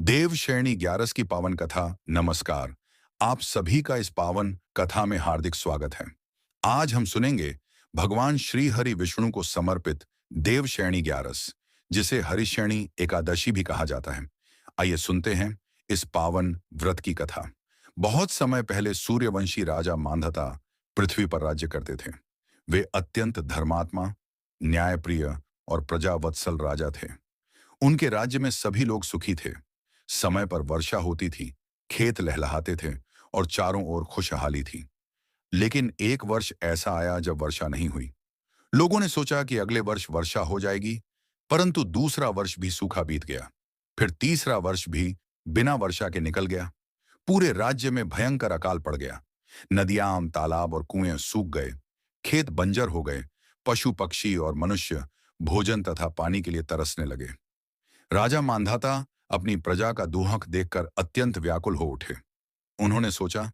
देवशयनी ग्यारस की पावन कथा। नमस्कार। आप सभी का इस पावन कथा में हार्दिक स्वागत है। आज हम सुनेंगे भगवान श्री हरि विष्णु को समर्पित देवशयनी ग्यारस, जिसे हरिशयनी एकादशी भी कहा जाता है। आइए सुनते हैं इस पावन व्रत की कथा। बहुत समय पहले सूर्यवंशी राजा मांधाता पृथ्वी पर राज्य करते थे। वे अत्यंत धर्मात्मा, न्यायप्रिय और प्रजावत्सल राजा थे। उनके राज्य में सभी लोग सुखी थे। समय पर वर्षा होती थी, खेत लहलहाते थे और चारों ओर खुशहाली थी। लेकिन एक वर्ष ऐसा आया जब वर्षा नहीं हुई। लोगों ने सोचा कि अगले वर्ष वर्षा हो जाएगी, परंतु दूसरा वर्ष भी सूखा बीत गया। फिर तीसरा वर्ष भी बिना वर्षा के निकल गया। पूरे राज्य में भयंकर अकाल पड़ गया। नदियां, तालाब और कुएं सूख गए। खेत बंजर हो गए। पशु, पक्षी और मनुष्य भोजन तथा पानी के लिए तरसने लगे। राजा मांधाता अपनी प्रजा का दुहक देखकर अत्यंत व्याकुल हो उठे। उन्होंने सोचा,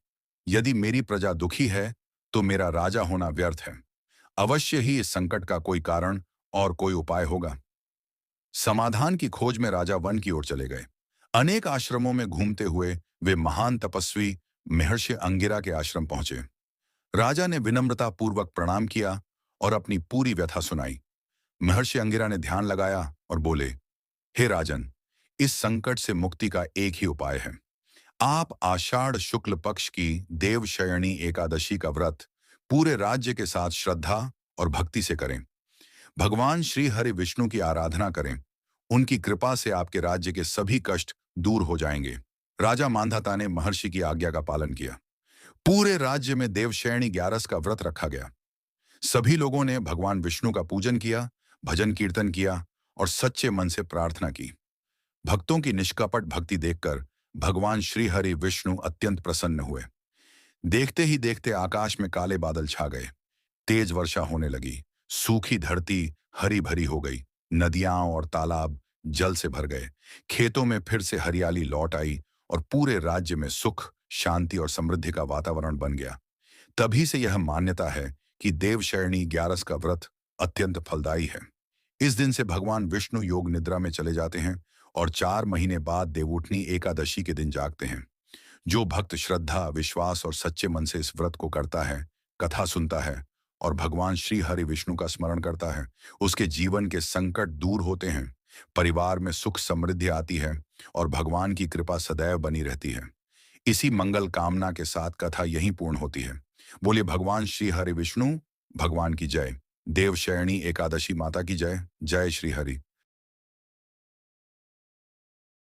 यदि मेरी प्रजा दुखी है तो मेरा राजा होना व्यर्थ है। अवश्य ही इस संकट का कोई कारण और कोई उपाय होगा। समाधान की खोज में राजा वन की ओर चले गए। अनेक आश्रमों में घूमते हुए वे महान तपस्वी महर्षि अंगिरा के आश्रम पहुंचे। राजा ने विनम्रता पूर्वक प्रणाम किया और अपनी पूरी व्यथा सुनाई। महर्षि अंगिरा ने ध्यान लगाया और बोले, हे राजन, इस संकट से मुक्ति का एक ही उपाय है। आप आषाढ़ शुक्ल पक्ष की देवशयनी एकादशी का व्रत पूरे राज्य के साथ श्रद्धा और भक्ति से करें। भगवान श्री हरि विष्णु की आराधना करें। उनकी कृपा से आपके राज्य के सभी कष्ट दूर हो जाएंगे। राजा मांधाता ने महर्षि की आज्ञा का पालन किया। पूरे राज्य में देवशयनी ग्यारस का व्रत रखा गया। सभी लोगों ने भगवान विष्णु का पूजन किया, भजन कीर्तन किया और सच्चे मन से प्रार्थना की। भक्तों की निष्कपट भक्ति देखकर भगवान श्री हरि विष्णु अत्यंत प्रसन्न हुए। देखते ही देखते आकाश में काले बादल छा गए। तेज वर्षा होने लगी। सूखी धरती हरी भरी हो गई। नदियां और तालाब जल से भर गए। खेतों में फिर से हरियाली लौट आई और पूरे राज्य में सुख, शांति और समृद्धि का वातावरण बन गया। तभी से यह मान्यता है कि देवशयनी ग्यारस का व्रत अत्यंत फलदायी है। इस दिन से भगवान विष्णु योग निद्रा में चले जाते हैं और 4 महीने बाद देवउठनी एकादशी के दिन जागते हैं। जो भक्त श्रद्धा, विश्वास और सच्चे मन से इस व्रत को करता है, कथा सुनता है और भगवान श्री हरि विष्णु का स्मरण करता है, उसके जीवन के संकट दूर होते हैं, परिवार में सुख समृद्धि आती है और भगवान की कृपा सदैव बनी रहती है। इसी मंगल कामना के साथ कथा यहीं पूर्ण होती है। बोलिए भगवान श्री हरि विष्णु भगवान की जय। देवशयनी एकादशी माता की जय। जय श्री हरि।